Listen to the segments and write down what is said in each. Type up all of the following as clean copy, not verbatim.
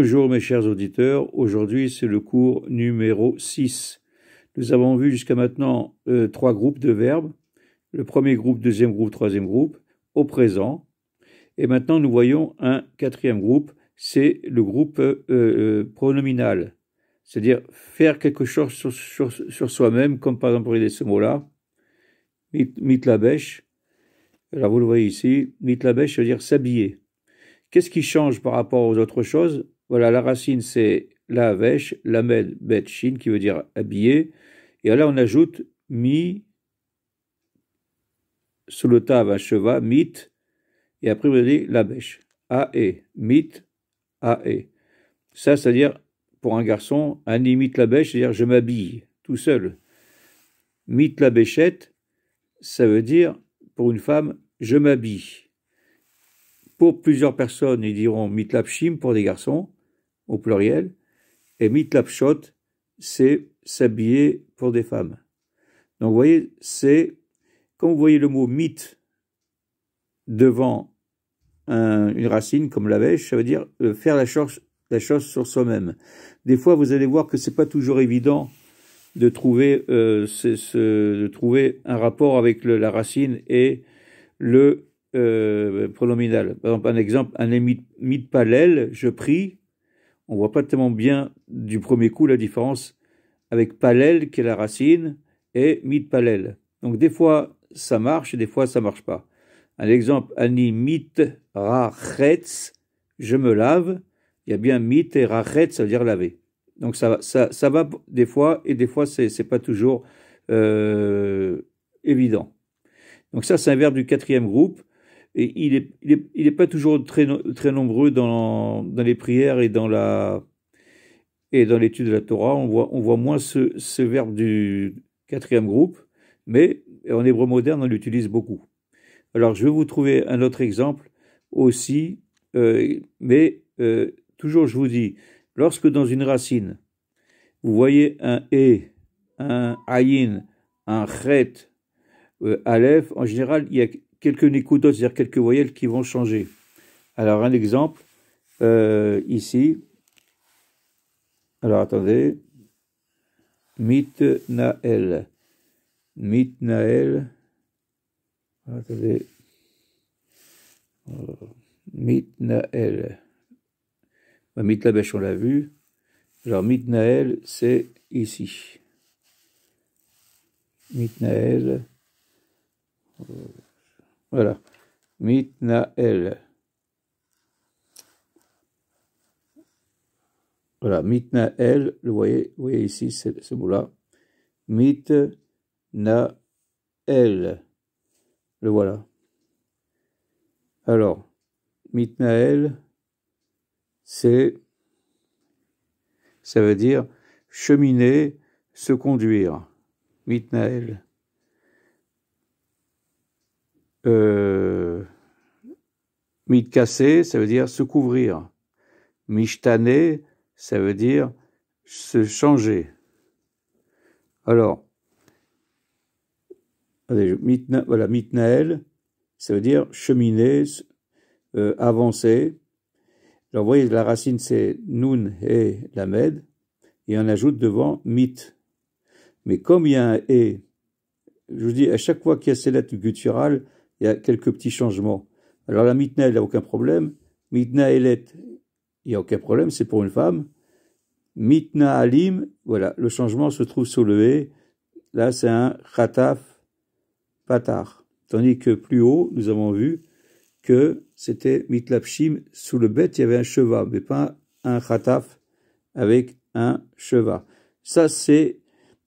Bonjour mes chers auditeurs, aujourd'hui c'est le cours numéro 6. Nous avons vu jusqu'à maintenant 3 groupes de verbes, le premier groupe, deuxième groupe, troisième groupe, au présent. Et maintenant nous voyons un quatrième groupe, c'est le groupe pronominal, c'est-à-dire faire quelque chose sur soi-même, comme par exemple pour aider ce mot-là, mitlabesh. Alors vous le voyez ici, mitlabesh veut dire s'habiller. Qu'est-ce qui change par rapport aux autres choses? Voilà, la racine c'est la vesh, la med, bet, shin, qui veut dire habillé. Et là on ajoute mi, sous le tav, un cheval, mit, et après vous avez la bêche. A-e, mit, a-e. Ça, c'est-à-dire, pour un garçon, ani mit la bêche, c'est-à-dire je m'habille tout seul. Mit la bêchette, ça veut dire, pour une femme, je m'habille. Pour plusieurs personnes, ils diront mitlapshim pour des garçons, au pluriel, et mitlapshot, c'est s'habiller pour des femmes. Donc vous voyez, c'est, quand vous voyez le mot mit devant une racine comme la bêche, ça veut dire faire la chose sur soi-même. Des fois, vous allez voir que c'est pas toujours évident de trouver, un rapport avec la racine et le pronominal. Par exemple, un exemple, un mitpalel, je prie. On voit pas tellement bien du premier coup la différence avec palel, qui est la racine, et mitpalel. Donc des fois ça marche et des fois ça marche pas. Un exemple, ani mit rachetz, je me lave. Il y a bien mit et rachetz, ça veut dire laver. Donc ça va des fois et des fois c'est pas toujours évident. Donc ça c'est un verbe du quatrième groupe. Et il est pas toujours très nombreux dans les prières et dans l'étude de la Torah. On voit moins ce verbe du quatrième groupe, mais en hébreu moderne, on l'utilise beaucoup. Alors, je vais vous trouver un autre exemple aussi, mais toujours, je vous dis, lorsque dans une racine, vous voyez un e, un ayin, un chet, aleph, en général, il y a quelques nikoudot, c'est-à-dire quelques voyelles qui vont changer. Alors, un exemple, ici. Alors, attendez. Mitnael. Mitnael. Attendez. Mitnael. Mitlabesh, on l'a vu. Alors, Mitnael, c'est ici. Mitnael. Voilà. Mitnael. Voilà. Mitnael, vous voyez ici ce mot-là. Mitnael. Le voilà. Alors, Mitnael, ça veut dire cheminer, se conduire. Mitnael. Mitkasé, ça veut dire se couvrir. Mishtane, ça veut dire se changer. Alors, voilà, mitnael, ça veut dire cheminer, avancer. Alors, vous voyez, la racine c'est nun et lamed, et on ajoute devant mit. Mais comme il y a un et, je vous dis, à chaque fois qu'il y a ces lettres gutturales, il y a quelques petits changements. Alors la mitnael, il n'y a aucun problème. Mitnaelet, il n'y a aucun problème, c'est pour une femme. Mitna alim, voilà, le changement se trouve sur le et. Là, c'est un khataf patar. Tandis que plus haut, nous avons vu que c'était mitlapshim, sous le bet, il y avait un sheva, mais pas un khataf avec un sheva. Ça, c'est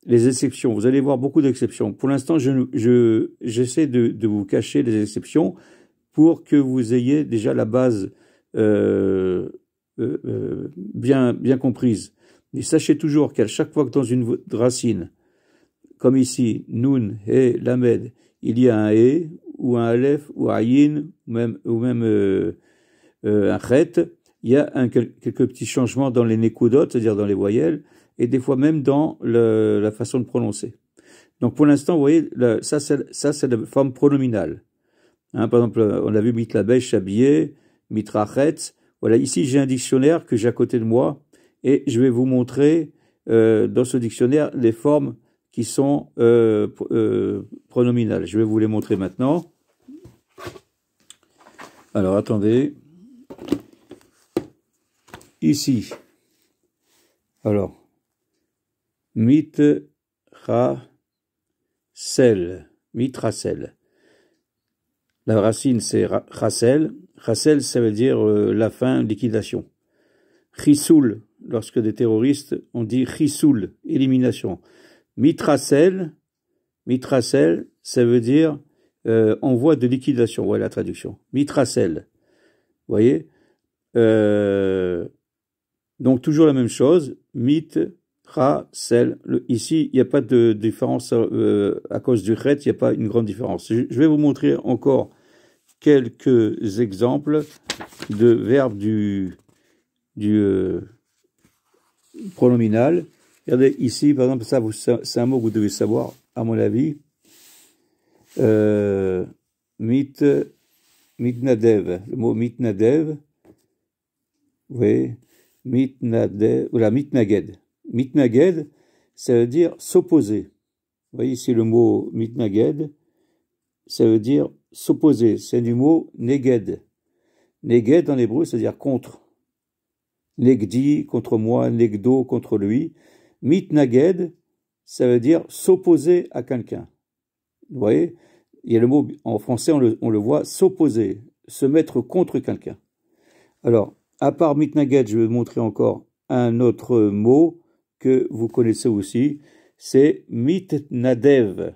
les exceptions. Vous allez voir beaucoup d'exceptions. Pour l'instant, j'essaie de vous cacher les exceptions pour que vous ayez déjà la base bien comprise. Et sachez toujours qu'à chaque fois que dans une racine, comme ici, nun, he, lamed, il y a un e, ou un aleph, ou un ayin, ou même un chet, il y a quelques petits changements dans les nekoudot, c'est-à-dire dans les voyelles, et des fois même dans la façon de prononcer. Donc pour l'instant, vous voyez, ça c'est la forme pronominale. Hein, par exemple, on a vu mitlabesh, habillé, mitrachetz, Voilà, ici j'ai un dictionnaire que j'ai à côté de moi et je vais vous montrer dans ce dictionnaire les formes qui sont pronominales. Je vais vous les montrer maintenant. Alors attendez. Ici. Alors. Mitracel. Mitracel. La racine c'est racel. Racel ça veut dire la fin, liquidation. Chisoul, lorsque des terroristes on dit chisoul, élimination. Mitracel, ça veut dire en voie de liquidation. Voilà la traduction. Mitracel. Vous voyez donc toujours la même chose. Mitracel. Ici, il n'y a pas de différence à cause du chet, il n'y a pas une grande différence. Je vais vous montrer encore quelques exemples de verbes du pronominal. Regardez ici, par exemple, ça c'est un mot que vous devez savoir, à mon avis. Mitnadev, le mot mitnadev, vous voyez, mitnadev, voilà, mitnaged. Mitnaged, ça veut dire s'opposer. Vous voyez ici le mot mitnaged, ça veut dire s'opposer. C'est du mot neged. Neged en hébreu, ça veut dire contre. Negdi, contre moi, negdo, contre lui. Mitnaged, ça veut dire s'opposer à quelqu'un. Vous voyez, il y a le mot, en français, on le voit, s'opposer, se mettre contre quelqu'un. Alors, à part mitnaged, je vais vous montrer encore un autre mot que vous connaissez aussi, c'est mitnadev.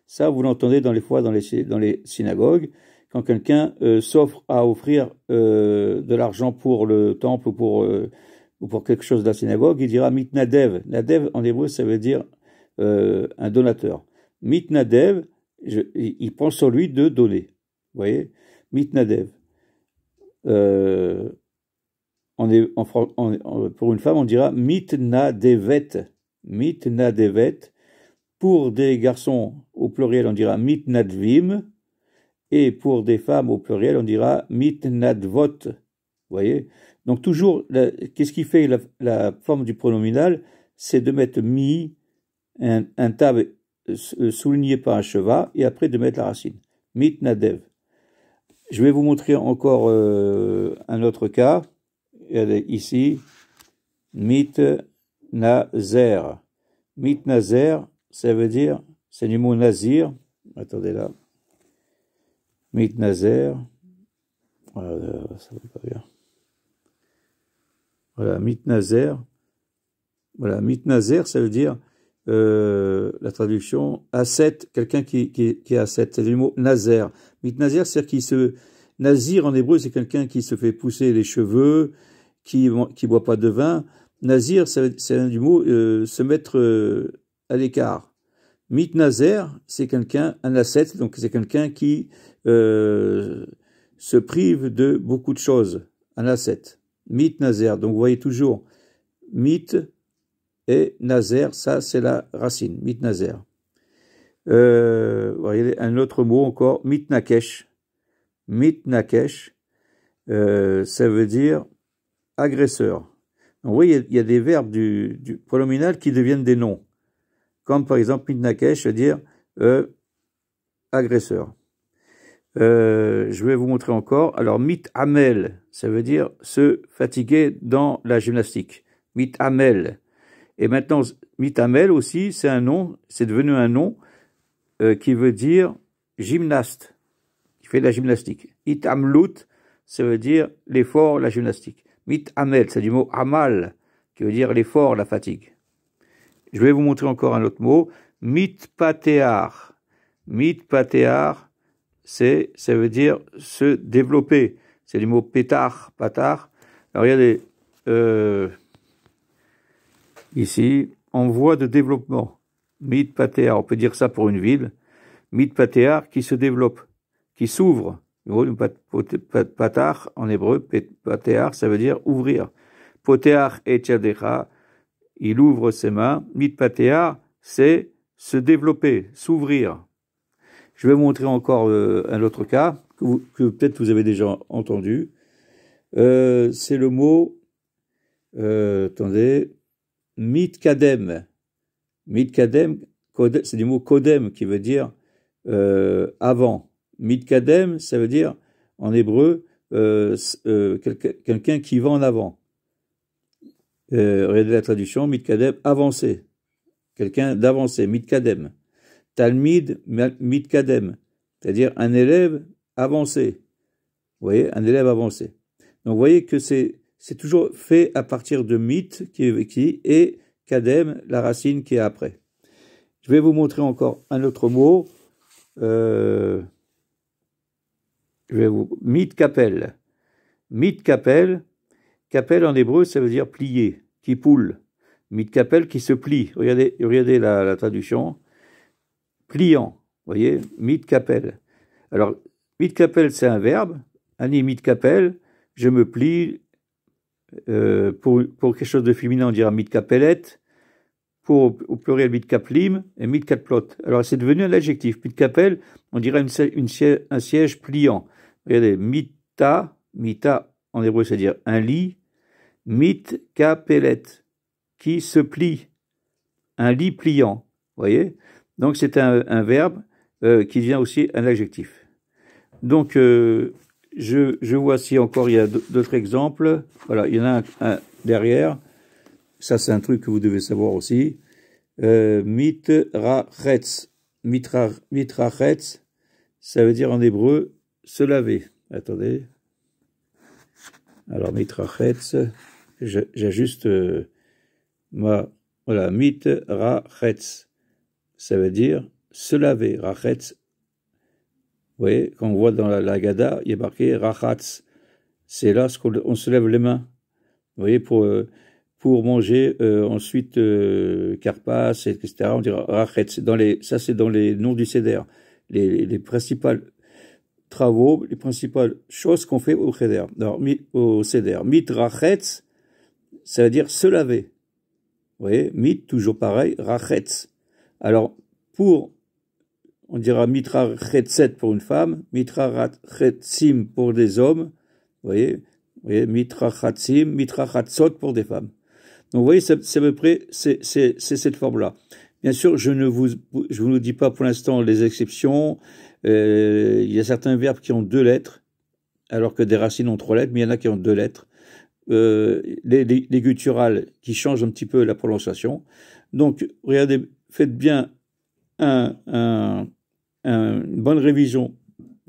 Ça, vous l'entendez dans les synagogues, quand quelqu'un s'offre à offrir de l'argent pour le temple ou pour quelque chose de la synagogue, il dira mitnadev. Nadev, en hébreu, ça veut dire un donateur. Mitnadev, il prend sur lui de donner. Vous voyez, mitnadev. Pour une femme, on dira mitnadevet. Mitnadevet. Pour des garçons, au pluriel, on dira mitnadvim. Et pour des femmes, au pluriel, on dira mitnadvot. Vous voyez? Donc toujours, qu'est-ce qui fait la forme du pronominal? C'est de mettre mi, un tav souligné par un cheval, et après de mettre la racine. Mitnadev. Je vais vous montrer encore un autre cas. Ici, mitnazer. Mitnazer, ça veut dire, c'est du mot nazir. Attendez là. Mitnazer. Voilà, ça va pas bien. Voilà, mitnazer. Voilà, mitnazer, ça veut dire la traduction ascète, quelqu'un qui est ascète. C'est du mot nazer. Mitnazer, c'est-à-dire nazir en hébreu, c'est quelqu'un qui se fait pousser les cheveux, qui boit pas de vin. Nazir, c'est du mot se mettre à l'écart. Mitnazer, c'est quelqu'un, un ascète, donc c'est quelqu'un qui se prive de beaucoup de choses. Un ascète. Mitnazer. Donc vous voyez toujours mit et nazer, ça c'est la racine. Mitnazer. Vous voyez un autre mot encore, mitnakesh. Mitnakesh, ça veut dire agresseur. Donc, vous voyez, il y a des verbes du pronominal qui deviennent des noms. Comme par exemple mitnakesh, c'est-à-dire agresseur. Je vais vous montrer encore. Alors, mitamel, ça veut dire se fatiguer dans la gymnastique. Mitamel. Et maintenant, mitamel aussi, c'est un nom, c'est devenu un nom qui veut dire gymnaste, qui fait de la gymnastique. Itamlut, ça veut dire l'effort, la gymnastique. Mitamel, c'est du mot amal, qui veut dire l'effort, la fatigue. Je vais vous montrer encore un autre mot. Mitpatear. Mitpatear, ça veut dire se développer. C'est du mot pétar, patar. Alors regardez, ici, en voie de développement. Mitpatear, on peut dire ça pour une ville. Mitpatear qui se développe, qui s'ouvre. Patar, en hébreu, patear, ça veut dire ouvrir. Potear et tchadecha, il ouvre ses mains. Mitpatear, c'est se développer, s'ouvrir. Je vais vous montrer encore un autre cas que peut-être vous avez déjà entendu. C'est le mot, attendez, mitkadem. Mitkadem, c'est du mot kodem qui veut dire avant. Mitkadem, ça veut dire en hébreu quelqu'un qui va en avant. Regardez la traduction, mitkadem, avancer. Quelqu'un d'avancé, mitkadem. Talmid, mitkadem, c'est-à-dire un élève avancé. Vous voyez, un élève avancé. Donc vous voyez que c'est toujours fait à partir de mit qui et kadem, la racine qui est après. Je vais vous montrer encore un autre mot. Mitkapel. Mitkapel. Kapel en hébreu, ça veut dire plier, qui poule. Mitkapel qui se plie. Regardez la traduction. Pliant. Vous voyez, mitkapel. Alors, mitkapel, c'est un verbe. Ani mitkapel, je me plie. Pour quelque chose de féminin, on dira mitkapelet. Pour au pluriel mitkaplim et mitkatplot. Alors, c'est devenu un adjectif. Mitkapel, on dirait un siège pliant. Regardez, mita en hébreu, c'est-à-dire un lit. Mitkapelet, qui se plie. Un lit pliant. Vous voyez? Donc, c'est un verbe qui devient aussi un adjectif. Donc, je vois si encore il y a d'autres exemples. Voilà, il y en a un derrière. Ça, c'est un truc que vous devez savoir aussi. Mitrachetz. Mitrachetz, ça veut dire en hébreu se laver. Attendez. Alors, mitrachetz, j'ajuste voilà, mitrachetz. Ça veut dire se laver. Rachetz. Vous voyez, quand on voit dans la Gada, il y a marqué rachatz. C'est là ce qu'on se lève les mains. Vous voyez, pour manger ensuite karpas, etc. On dira rachetz. Ça, c'est dans les noms du Seder. Les principales travaux, les principales choses qu'on fait au Seder. Au Seder. Mit rachetz, ça veut dire se laver. Vous voyez, mit, toujours pareil, rachetz. Alors, on dira mitra chetzet pour une femme, mitra chetzim pour des hommes, vous voyez, mitra chatzim, mitra chatzot pour des femmes. Donc, vous voyez, c'est à peu près, c'est cette forme-là. Bien sûr, je ne vous dis pas pour l'instant les exceptions. Il y a certains verbes qui ont 2 lettres, alors que des racines ont 3 lettres, mais il y en a qui ont 2 lettres. Les gutturales qui changent un petit peu la prononciation. Donc, regardez, faites bien une bonne révision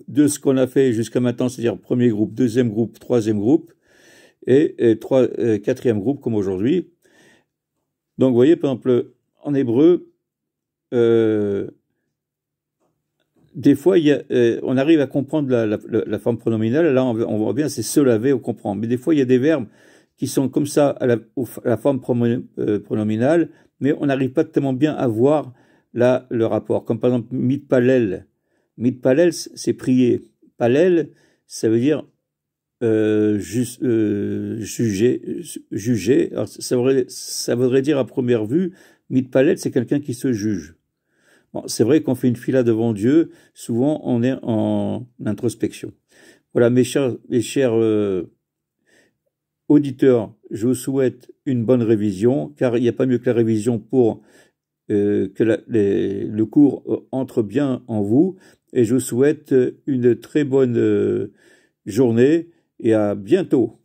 de ce qu'on a fait jusqu'à maintenant, c'est-à-dire premier groupe, deuxième groupe, troisième groupe et quatrième groupe comme aujourd'hui. Donc, vous voyez, par exemple, en hébreu, des fois, on arrive à comprendre la forme pronominale. Là, on voit bien, c'est se laver, on comprend. Mais des fois, il y a des verbes qui sont comme ça à la forme pronominale, mais on n'arrive pas tellement bien à voir le rapport. Comme par exemple, mitpalel. Mitpalel, c'est prier. Palel, ça veut dire juger. Alors, ça voudrait dire à première vue, mitpalel, c'est quelqu'un qui se juge. Bon, c'est vrai qu'on fait une fila devant Dieu, souvent on est en introspection. Voilà, mes chers auditeurs, je vous souhaite une bonne révision, car il n'y a pas mieux que la révision pour que le cours entre bien en vous, et je vous souhaite une très bonne journée et à bientôt.